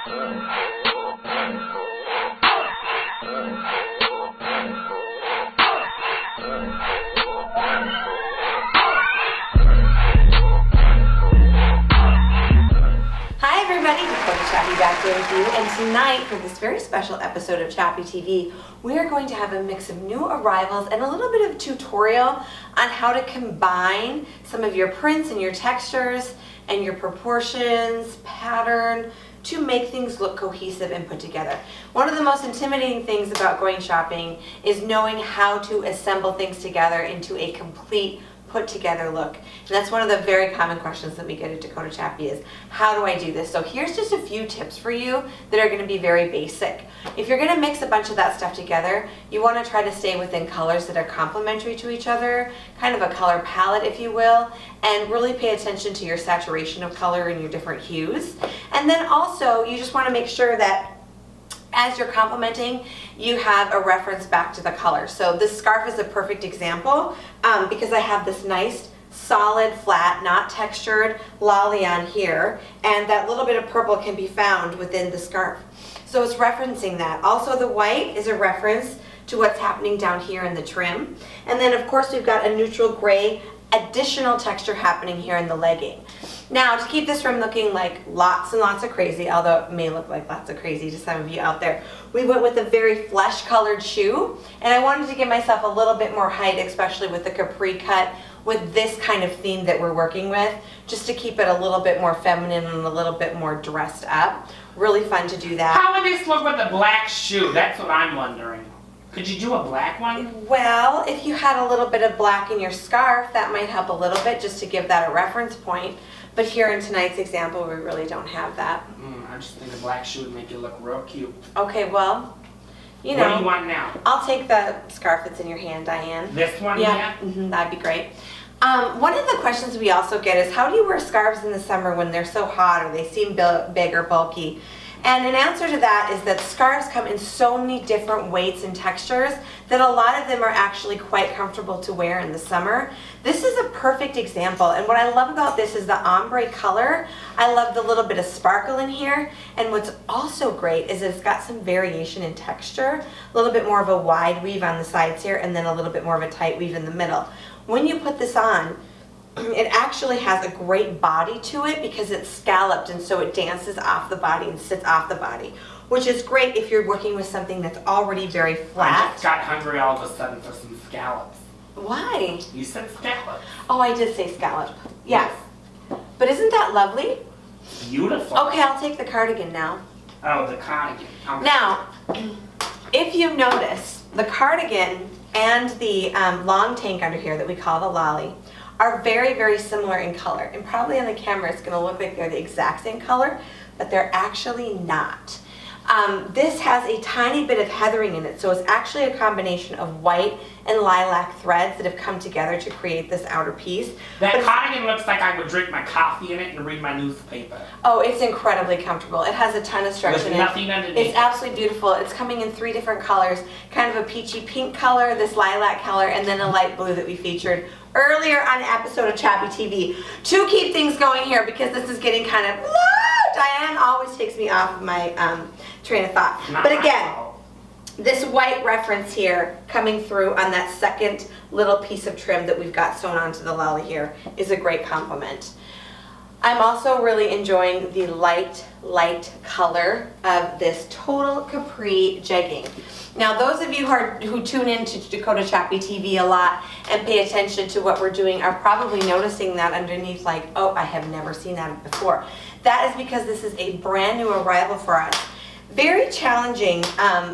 Hi everybody, Chappy back here with you, and tonight for this very special episode of Chappy TV, we are going to have a mix of new arrivals and a little bit of a tutorial on how to combine some of your prints and your textures and your proportions, pattern, to make things look cohesive and put together. One of the most intimidating things about going shopping is knowing how to assemble things together into a complete put together look. And that's one of the very common questions that we get at Dakota Chappy is, how do I do this? So here's just a few tips for you that are going to be very basic. If you're going to mix a bunch of that stuff together, you want to try to stay within colors that are complementary to each other, kind of a color palette if you will, and really pay attention to your saturation of color and your different hues. And then also you just want to make sure that as you're complementing, you have a reference back to the color. So this scarf is a perfect example because I have this nice solid flat, not textured lolly on here, and that little bit of purple can be found within the scarf. So it's referencing that. Also the white is a reference to what's happening down here in the trim. And then of course we've got a neutral gray additional texture happening here in the legging. Now, to keep this from looking like lots and lots of crazy, although it may look like lots of crazy to some of you out there, we went with a very flesh colored shoe, and I wanted to give myself a little bit more height, especially with the capri cut, with this kind of theme that we're working with, just to keep it a little bit more feminine and a little bit more dressed up. Really fun to do that. How would this look with a black shoe? That's what I'm wondering. Could you do a black one? Well, if you had a little bit of black in your scarf, that might help a little bit just to give that a reference point. But here in tonight's example, we really don't have that. I just think a black shoe would make you look real cute. Okay, well, you know. What do you want now? I'll take the scarf that's in your hand, Diane. This one? Yeah, that'd be great. One of the questions we also get is, how do you wear scarves in the summer when they're so hot or they seem big or bulky? And an answer to that is that scarves come in so many different weights and textures that a lot of them are actually quite comfortable to wear in the summer. This is a perfect example, and what I love about this is the ombre color. I love the little bit of sparkle in here, and what's also great is it's got some variation in texture, a little bit more of a wide weave on the sides here, and then a little bit more of a tight weave in the middle. When you put this on, it actually has a great body to it because it's scalloped, and so it dances off the body and sits off the body, which is great if you're working with something that's already very flat. I just got hungry all of a sudden for some scallops. Why? You said scallops. Oh, I did say scallop. Yes. But isn't that lovely? Beautiful. Okay, I'll take the cardigan now. Oh, the cardigan. Okay. Now, if you notice, the cardigan and the long tank under here that we call the lolly are very, very similar in color. And probably on the camera it's gonna look like they're the exact same color, but they're actually not. This has a tiny bit of heathering in it, so it's actually a combination of white and lilac threads that have come together to create this outer piece. That cardigan looks like I would drink my coffee in it and read my newspaper. Oh, it's incredibly comfortable. It has a ton of stretch in it. With nothing underneath. It's absolutely beautiful. It's coming in 3 different colors, kind of a peachy pink color, this lilac color, and then a light blue that we featured earlier on an episode of Chappy TV. To keep things going here, because this is getting kind of, Diane always takes me off of my train of thought. But again, this white reference here coming through on that second little piece of trim that we've got sewn onto the lolly here is a great compliment. I'm also really enjoying the light color of this total capri jegging. Now those of you who tune in to Dakota Chappy TV a lot and pay attention to what we're doing are probably noticing that underneath like, oh, I have never seen that before. That is because this is a brand new arrival for us. Very challenging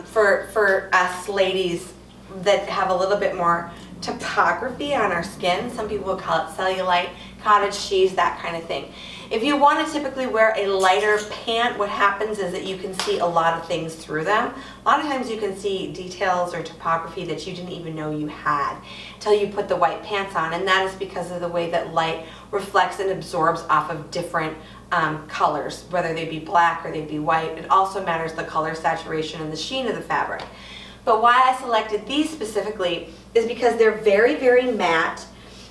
for us ladies that have a little bit more topography on our skin. Some people will call it cellulite, cottage cheese, that kind of thing. If you want to typically wear a lighter pant, what happens is that you can see a lot of things through them. A lot of times you can see details or topography that you didn't even know you had until you put the white pants on, and that is because of the way that light reflects and absorbs off of different colors, whether they be black or they be white. It also matters the color saturation and the sheen of the fabric. But why I selected these specifically is because they're very, very matte,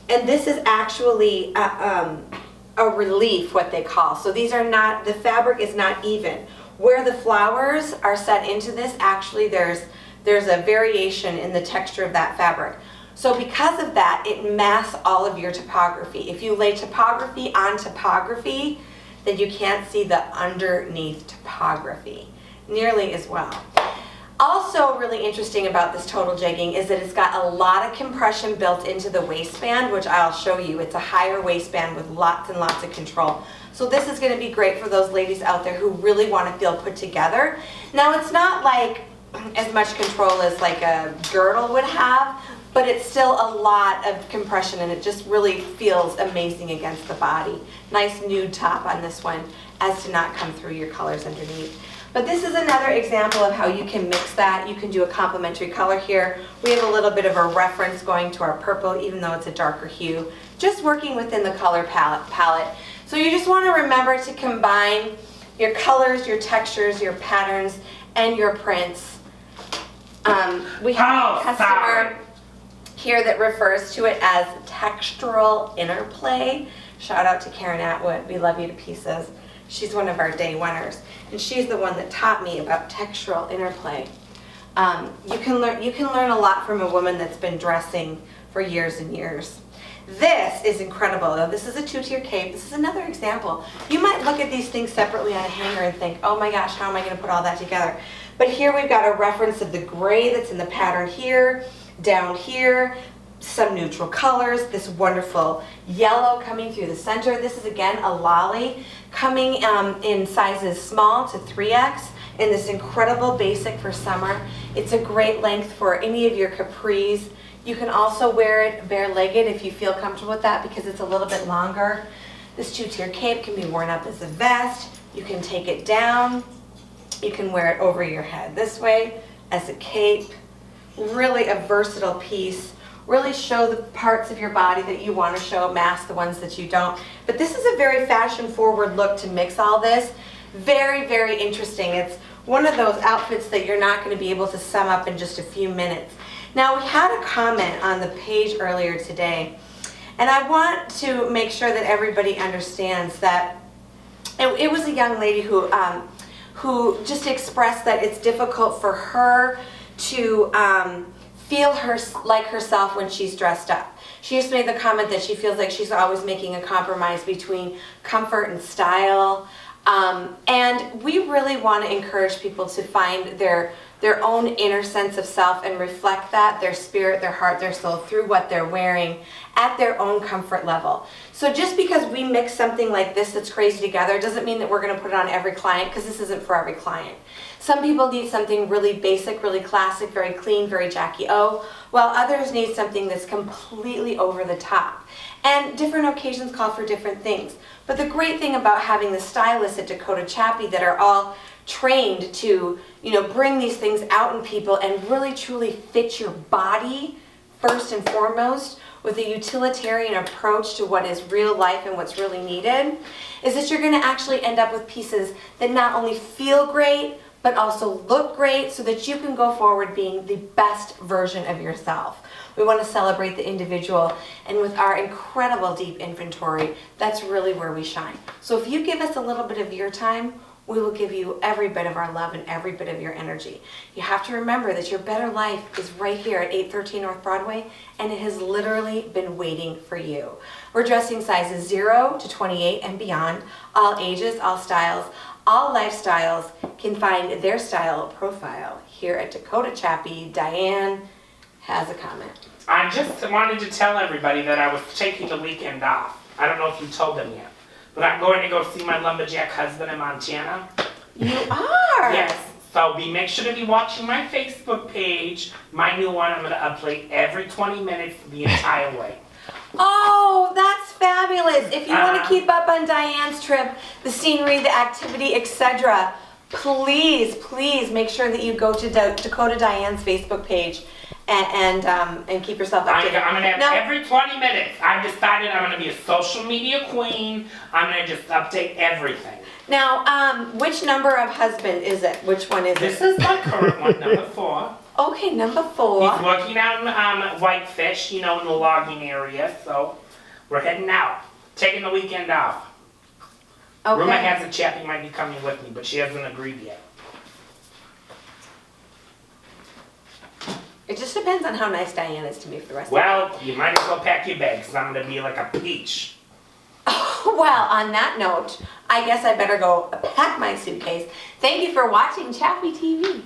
and this is actually a relief, what they call. So these are not, the fabric is not even. Where the flowers are set into this, actually there's a variation in the texture of that fabric. So because of that, it masks all of your topography. If you lay topography on topography, then you can't see the underneath topography nearly as well. Also really interesting about this total jegging is that it's got a lot of compression built into the waistband, which I'll show you. It's a higher waistband with lots and lots of control. So this is going to be great for those ladies out there who really want to feel put together. Now it's not like as much control as like a girdle would have, but it's still a lot of compression and it just really feels amazing against the body. Nice nude top on this one as to not come through your colors underneath. But this is another example of how you can mix that. You can do a complementary color here. We have a little bit of a reference going to our purple, even though it's a darker hue. Just working within the color palette. So you just want to remember to combine your colors, your textures, your patterns, and your prints. We have a customer here that refers to it as textural interplay. Shout out to Karen Atwood. We love you to pieces. She's one of our day winners, and she's the one that taught me about textural interplay. You can learn a lot from a woman that's been dressing for years and years. This is incredible though. This is a two-tier cape. This is another example. You might look at these things separately on a hanger and think, oh my gosh, how am I going to put all that together? But here we've got a reference of the gray that's in the pattern here, down here, some neutral colors, this wonderful yellow coming through the center. This is again a lolly coming in sizes small to 3X in this incredible basic for summer. It's a great length for any of your capris. You can also wear it bare-legged if you feel comfortable with that because it's a little bit longer. This two-tier cape can be worn up as a vest. You can take it down. You can wear it over your head this way as a cape. Really a versatile piece. Really show the parts of your body that you want to show, mask the ones that you don't. But this is a very fashion-forward look to mix all this. Very, very interesting. It's one of those outfits that you're not going to be able to sum up in just a few minutes. Now, we had a comment on the page earlier today, and I want to make sure that everybody understands that it was a young lady who just expressed that it's difficult for her to feel like herself when she's dressed up. She just made the comment that she feels like she's always making a compromise between comfort and style. And we really want to encourage people to find their own inner sense of self and reflect that, their spirit, their heart, their soul, through what they're wearing at their own comfort level. So just because we mix something like this that's crazy together doesn't mean that we're going to put it on every client, because this isn't for every client. Some people need something really basic, really classic, very clean, very Jackie O, while others need something that's completely over the top. And different occasions call for different things. But the great thing about having the stylists at Dakota Chappy that are all trained to, bring these things out in people and really truly fit your body first and foremost with a utilitarian approach to what is real life and what's really needed, is that you're going to actually end up with pieces that not only feel great, but also look great so that you can go forward being the best version of yourself. We want to celebrate the individual, and with our incredible deep inventory, that's really where we shine. So if you give us a little bit of your time, we will give you every bit of our love and every bit of your energy. You have to remember that your better life is right here at 813 North Broadway, and it has literally been waiting for you. We're dressing sizes 0 to 28 and beyond, all ages, all styles, all lifestyles can find their style profile here at Dakota Chappy. Diane has a comment. I just wanted to tell everybody that I was taking the weekend off. I don't know if you told them yet, but I'm going to go see my lumberjack husband in Montana. You are? Yes. So make sure to be watching my Facebook page. My new one, I'm going to update every 20 minutes the entire way. Oh, that's fabulous. If you want to keep up on Diane's trip, the scenery, the activity, etc., please make sure that you go to Dakota Diane's Facebook page and keep yourself updated. I'm going to have every 20 minutes. I've decided I'm going to be a social media queen. I'm going to just update everything. Now, which number of husband is it? Which one is This it? is my current one, number 4. Okay, number 4. He's working out in Whitefish, in the logging area, so we're heading out, taking the weekend off. Okay. Rumor has it Chappy might be coming with me, but she hasn't agreed yet. It just depends on how nice Diane is to me for the rest Well, you might as well pack your bags, because I'm going to be like a peach. Well, on that note, I guess I better go pack my suitcase. Thank you for watching Chappy TV.